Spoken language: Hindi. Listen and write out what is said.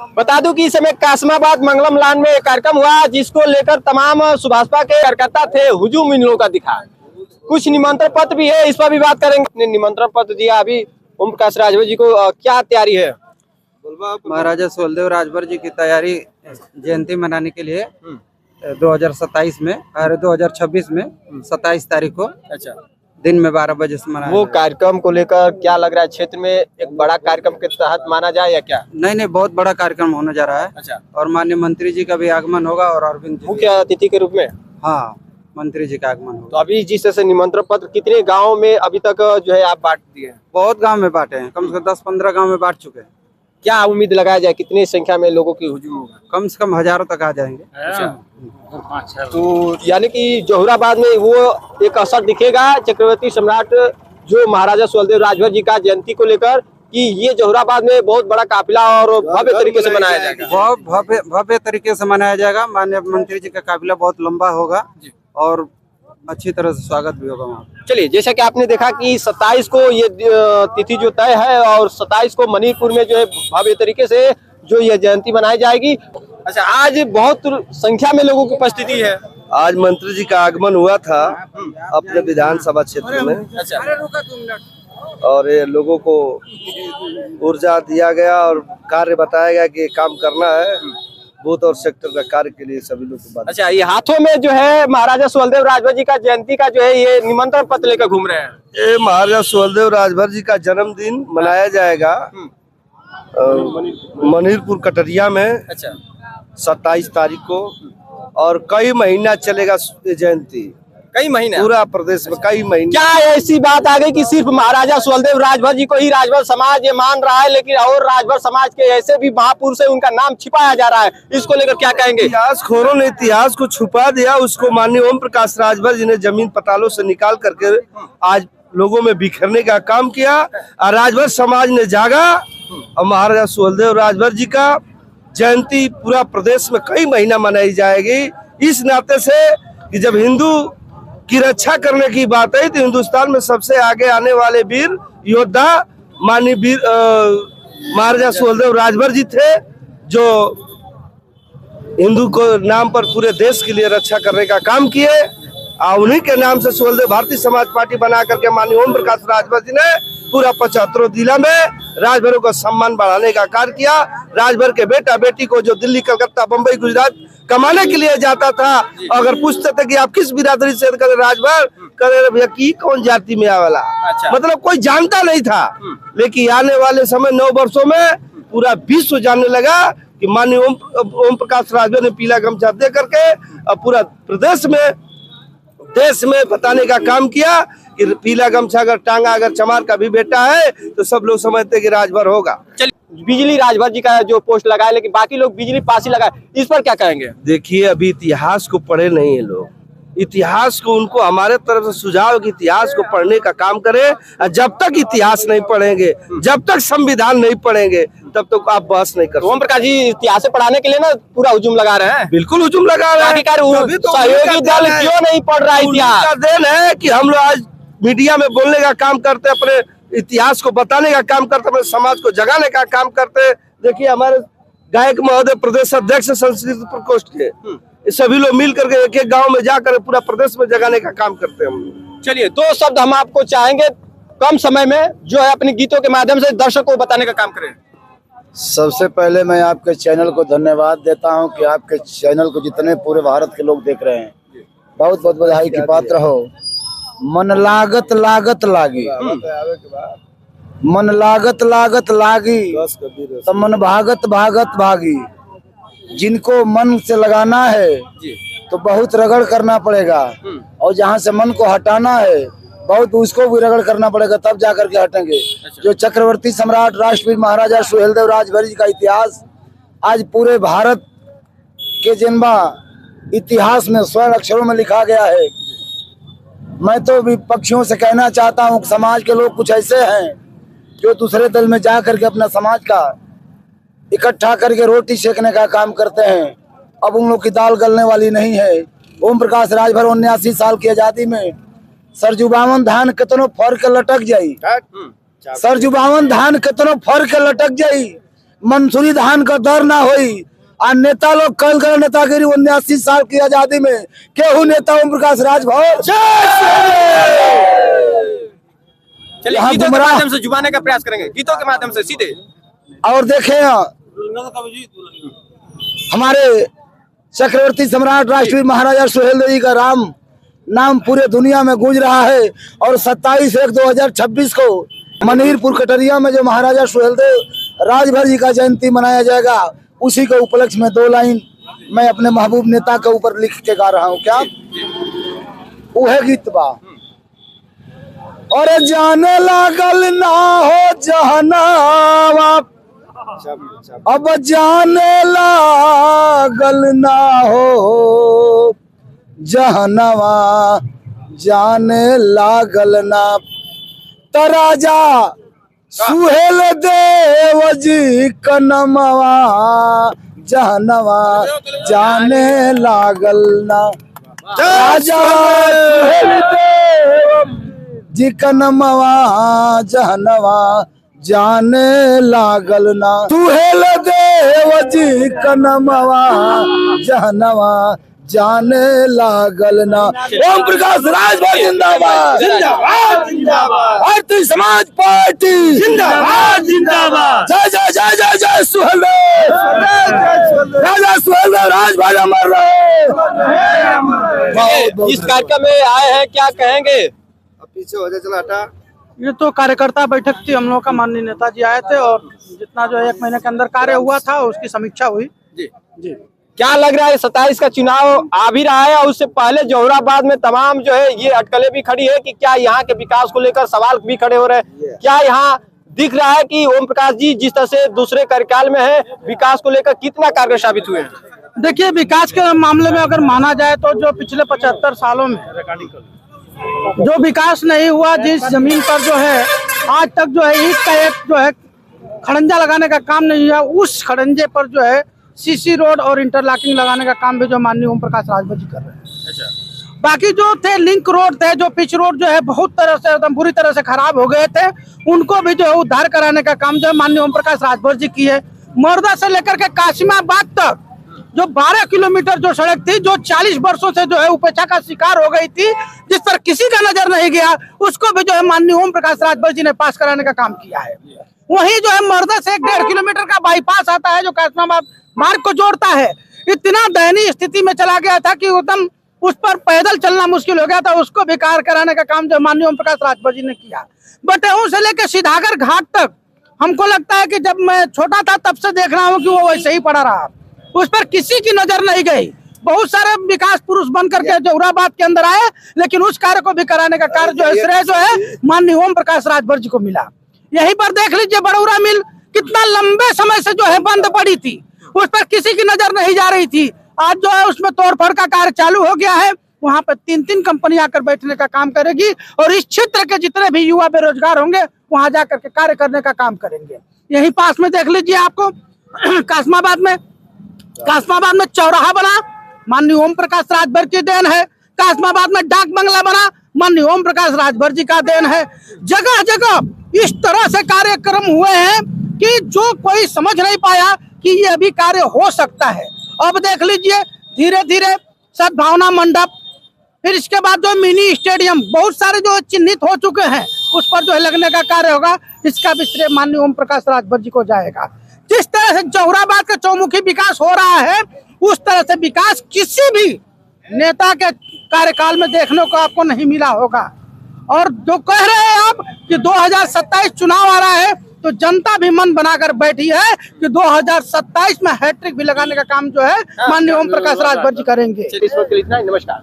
बता दूं कि इस समय कासमाबाद मंगलम लान में एक कार्यक्रम हुआ जिसको लेकर तमाम सुभाषपा के कार्यकर्ता थे, हुजूम इन लोगों का दिखा। कुछ निमंत्रण पत्र भी है, इस पर भी बात करेंगे। निमंत्रण पत्र दिया अभी ओम प्रकाश राजभर जी को, क्या तैयारी है? महाराजा सुहेलदेव राजभर जी की तैयारी जयंती मनाने के लिए 2027 में और 2026 में 27 तारीख को अच्छा दिन में 12 बजे से मनाया। वो कार्यक्रम को लेकर क्या लग रहा है, क्षेत्र में एक बड़ा कार्यक्रम के तहत माना जाए या क्या? नहीं, बहुत बड़ा कार्यक्रम होने जा रहा है। अच्छा, और माननीय मंत्री जी का भी आगमन होगा और अरविंद मुख्य अतिथि के रूप में। हाँ, मंत्री जी का आगमन होगा। तो अभी जिस तरह से निमंत्रण पत्र कितने गाँव में अभी तक जो है आप बांट दिए? बहुत गाँव में बांटे हैं, कम से कम 10-15 गाँव में बांट चुके हैं। क्या उम्मीद लगाया जाए, कितनी संख्या में लोगों की हुजूम होगा? कम से कम हजारों तक आ जाएंगे। अच्छा, तो यानी कि जोहराबाद में वो एक असर दिखेगा चक्रवर्ती सम्राट जो महाराजा सुहेलदेव राजभर जी का जयंती को लेकर, कि ये जोहराबाद में बहुत बड़ा काफिला और भव्य तरीके से मनाया जाएगा। बहुत भव्य तरीके से मनाया जाएगा। माननीय मंत्री जी का काफिला बहुत लंबा होगा और अच्छी तरह से स्वागत भी होगा वहाँ। चलिए, जैसा कि आपने देखा कि 27 को ये तिथि जो तय है और 27 को मणिपुर में जो है भव्य तरीके से जो ये जयंती मनाई जाएगी। अच्छा, आज बहुत संख्या में लोगों की उपस्थिति है। आज मंत्री जी का आगमन हुआ था अपने विधानसभा क्षेत्र में। अच्छा, और ये लोगों को ऊर्जा दिया गया और कार्य बताया गया कि काम करना है बूथ और सेक्टर का कार्य के लिए सभी लोग की बात। अच्छा, ये हाथों में जो है महाराजा सुहेलदेव राजभर जी का जयंती का जो है ये निमंत्रण पत्र लेकर घूम रहे हैं। ये महाराजा सुहेलदेव राजभर जी का जन्मदिन मनाया जाएगा मणिपुर कटरिया में। अच्छा, 27 तारीख को, और कई महीना चलेगा ये जयंती, कई महीने पूरा प्रदेश में कई महीने। क्या ऐसी बात आ गई कि सिर्फ महाराजा सुहेलदेव राजभर जी को ही राजभर समाज ये मान रहा है, लेकिन और राजभर समाज के ऐसे भी महापुरुष है उनका नाम छिपाया जा रहा है, इसको लेकर क्या कहेंगे? इतिहास खोरों ने इतिहास को छुपा दिया, उसको माननीय ओम प्रकाश राजभर जी ने जमीन पतालों से निकाल करके आज लोगों में बिखरने का काम किया और राजभर समाज ने जागा और महाराजा सुहेलदेव राजभर जी का जयंती पूरा प्रदेश में कई महीना मनाई जाएगी। इस नाते से कि जब हिंदू की रक्षा करने की बात है तो हिंदुस्तान में सबसे आगे आने वाले वीर योद्धा माननीय वीर महाराजा सुहेलदेव राजभर जी थे, जो हिंदू को नाम पर पूरे देश के लिए रक्षा करने का काम किए। उन्हीं के नाम से सुहेलदेव भारतीय समाज पार्टी बना करके माननीय ओम प्रकाश राजभर जी ने पूरा 75 जिला में राजभरों का सम्मान बढ़ाने का कार्य किया। राजभर के बेटा बेटी को जो दिल्ली, कलकत्ता, बम्बई, गुजरात कमाने के लिए जाता था, अगर पूछते थे कि आप किस बिरादरी से, कहते राजभर, कहते भैया की कौन जाति में आवाला। अच्छा। मतलब कोई जानता नहीं था, लेकिन आने वाले समय 9 वर्षों में पूरा विश्व जानने लगा कि माननीय ओम प्रकाश राजभर ने पीला गमछा दे करके पूरा प्रदेश में देश में बताने का काम किया कि पीला गमछा अगर टांगा अगर चमार का भी बेटा है तो सब लोग समझते कि राजभर होगा। चलिए, बिजली राजभर जी का जो पोस्ट लगाए, लेकिन बाकी लोग बिजली पास ही लगाए, इस पर क्या कहेंगे? देखिए, अभी इतिहास को पढ़े नहीं है लोग, इतिहास को उनको हमारे तरफ से सुझाव कि इतिहास को पढ़ने का काम करें। और जब तक इतिहास नहीं पढ़ेंगे, जब तक संविधान नहीं पढ़ेंगे, तब तक आप बहस नहीं कर। ओम प्रकाश जी इतिहास पढ़ाने के लिए ना पूरा हुजूम लगा रहे हैं। बिल्कुल हुजूम लगा रहे हैं। सहयोगी दल क्यों नहीं पढ़ रहा है इतिहास? का देन है कि हम लोग आज मीडिया में बोलने का काम करते, अपने इतिहास को बताने का काम करते, अपने समाज को जगाने का काम करते। देखिए, हमारे गायक महोदय प्रदेश अध्यक्ष संस्कृति प्रकोष्ठ के सभी लोग मिल करके एक एक गांव में जाकर पूरा प्रदेश में जगाने का काम करते हैं हम। चलिए, 2 शब्द हम आपको चाहेंगे कम समय में जो है अपने गीतों के माध्यम से दर्शकों को बताने का काम करें। सबसे पहले मैं आपके चैनल को धन्यवाद देता हूं कि आपके चैनल को जितने पूरे भारत के लोग देख रहे हैं, बहुत बहुत बधाई की पात्र हो। मन लागत लागत लागी, मन लागत लागत लागी, तो मन भागत भागत भागी। जिनको मन से लगाना है तो बहुत रगड़ करना पड़ेगा, और जहाँ से मन को हटाना है बहुत उसको भी रगड़ करना पड़ेगा, तब जाकर के हटेंगे। जो चक्रवर्ती सम्राट राष्ट्रपति महाराजा सुहेलदेव राजभर जी का इतिहास आज पूरे भारत के जिनबा इतिहास में स्वर्ण अक्षरों में लिखा गया है। मैं तो विपक्षियों से कहना चाहता हूँ, समाज के लोग कुछ ऐसे हैं जो दूसरे दल में जा करके अपना समाज का इकट्ठा करके रोटी सेकने का काम करते हैं। अब उन लोग की दाल गलने वाली नहीं है। ओम प्रकाश राजभर 79 साल की आजादी में सरजुबावन धान कितनो फर के लटक जाई, सरजुबावन धान कितनो फर के लटक जाई, मंसूरी धान का दर ना हुई। आ नेता लोग कल कर नेतागिरी 79 साल की आजादी में केहू नेता ओम प्रकाश राजभर चलिए यहाँ गीतों के गुमराह- माध्यम से जुबाने का प्रयास करेंगे, गीतों के माध्यम से सीधे। और देखें हमारे चक्रवर्ती सम्राट राष्ट्रीय महाराजा सुहेलदेव जी का राम नाम पूरे दुनिया में गूंज रहा है। और 27/1/2026 को मनीरपुर कटरिया में जो महाराजा सुहेलदेव राजभर जी का जयंती मनाया जाएगा, उसी के उपलक्ष्य में 2 लाइन मैं अपने महबूब नेता के ऊपर लिख के गा रहा हूँ। क्या वह गीत बा? और जाने लागल ना हो जहनावा, अब जाने लागल ना हो जहनवा, जाने लागल ना तराजा सुहेल देव जी कनमवा, जहनवा जाने लागल ना राजा सुहेल देव जी कनमवा, जहनवा जाने लागल ना सुहेल देव जी कनमवा, जहनवा जाने लागल ना। ओम प्रकाश राजभर जिंदाबाद, जिंदाबाद जिंदाबाद। भारतीय समाज पार्टी जिंदाबाद जिंदाबाद। जय जय जय जय जय सुहेलदेव, राजा सुहेलदेव राजभर अमर रहे। इस कार्यक्रम में आए हैं, क्या कहेंगे? पीछे हो जाए, चला हटा। ये तो कार्यकर्ता बैठक थी, हम लोग का माननीय नेताजी आए थे और जितना जो 1 महीने के अंदर कार्य हुआ था उसकी समीक्षा हुई। जी जी क्या लग रहा है 27 का चुनाव आ भी रहा है और उससे पहले जोहराबाद में तमाम जो है ये अटकलें भी खड़ी है कि क्या यहाँ के विकास को लेकर सवाल भी खड़े हो रहे हैं? क्या यहाँ दिख रहा है कि ओम प्रकाश जी जिस तरह से दूसरे कार्यकाल में है, विकास को लेकर कितना कारगर साबित हुए हैं? देखिए, विकास के मामले में अगर माना जाए तो जो पिछले 75 सालों में जो विकास नहीं हुआ, जिस जमीन पर जो है आज तक जो है ईंट का एक जो है खड़ंजा लगाने का काम नहीं हुआ, उस खड़ंजे पर जो है सीसी रोड और इंटरलॉकिंग लगाने का काम भी जो माननीय ओम प्रकाश राजभर जी कर रहे हैं। बाकी जो थे लिंक रोड थे, जो पिच रोड जो है बहुत तरह से एकदम बुरी तरह से खराब हो गए थे, उनको भी जो है उद्धार कराने का काम जो है माननीय ओम प्रकाश राजभर जी की है। मर्दा से लेकर के कासिमाबाद तक जो 12 किलोमीटर जो सड़क थी, जो 40 वर्षों से जो है उपेक्षा का शिकार हो गई थी, जिस पर किसी का नजर नहीं गया, उसको भी जो है माननीय ओम प्रकाश राजभर जी ने पास कराने का काम किया है। वहीं जो है मर्दा से 1.5 किलोमीटर का बाईपास आता है जो कासिमाबाद मार्ग को जोड़ता है, इतना दयनीय स्थिति में चला गया था कि एकदम उस पर पैदल चलना मुश्किल हो गया था। उसको बेकार कराने का काम जो माननीय ओम प्रकाश राजभर जी ने किया। बटेहू से लेकर सीधागर घाट तक हमको लगता है कि जब मैं छोटा था तब से देख रहा हूँ कि वो वैसे ही पड़ा रहा, उस पर किसी की नजर नहीं गई। बहुत सारे विकास पुरुष बन करके जोहराबाद के अंदर आए, लेकिन उस कार्य को भी कराने का कार्य जो है श्रेय जो है माननीय ओम प्रकाश राजभर जी को मिला। यहीं पर देख लीजिए, बड़ौरा मिल कितना लंबे समय से जो है बंद पड़ी थी, उस पर किसी की नजर नहीं जा रही थी। आज जो है उसमें तोड़फोड़ का कार्य चालू हो गया है। वहां पर 3-3 कंपनी आकर बैठने का काम करेगी और इस क्षेत्र के जितने भी युवा बेरोजगार होंगे वहां जाकर के कार्य करने का काम करेंगे। यहीं पास में देख लीजिए आपको कासिमाबाद में चौराहा बना, माननीय ओम प्रकाश राजभर की देन है। कासिमाबाद में डाक बंगला बना, माननीय ओम प्रकाश राजभर जी का देन है। जगह जगह इस तरह से कार्यक्रम हुए हैं कि जो कोई समझ नहीं पाया कि ये अभी कार्य हो सकता है। अब देख लीजिए धीरे धीरे सद्भावना मंडप, फिर इसके बाद जो मिनी स्टेडियम, बहुत सारे जो चिन्हित हो चुके हैं, उस पर जो है लगने का कार्य होगा। इसका भी श्रेय माननीय ओम प्रकाश राजभर जी को जाएगा। जिस तरह से जोहराबाद का चौमुखी विकास हो रहा है, उस तरह से विकास किसी भी नेता के कार्यकाल में देखने को आपको नहीं मिला होगा। और जो कह रहे हैं आप कि 2027 चुनाव आ रहा है, तो जनता भी मन बनाकर बैठी है कि 2027 में हैट्रिक भी लगाने का काम जो है माननीय ओम प्रकाश राजभर जी करेंगे। इस वक्त के लिए इतना ही, नमस्कार।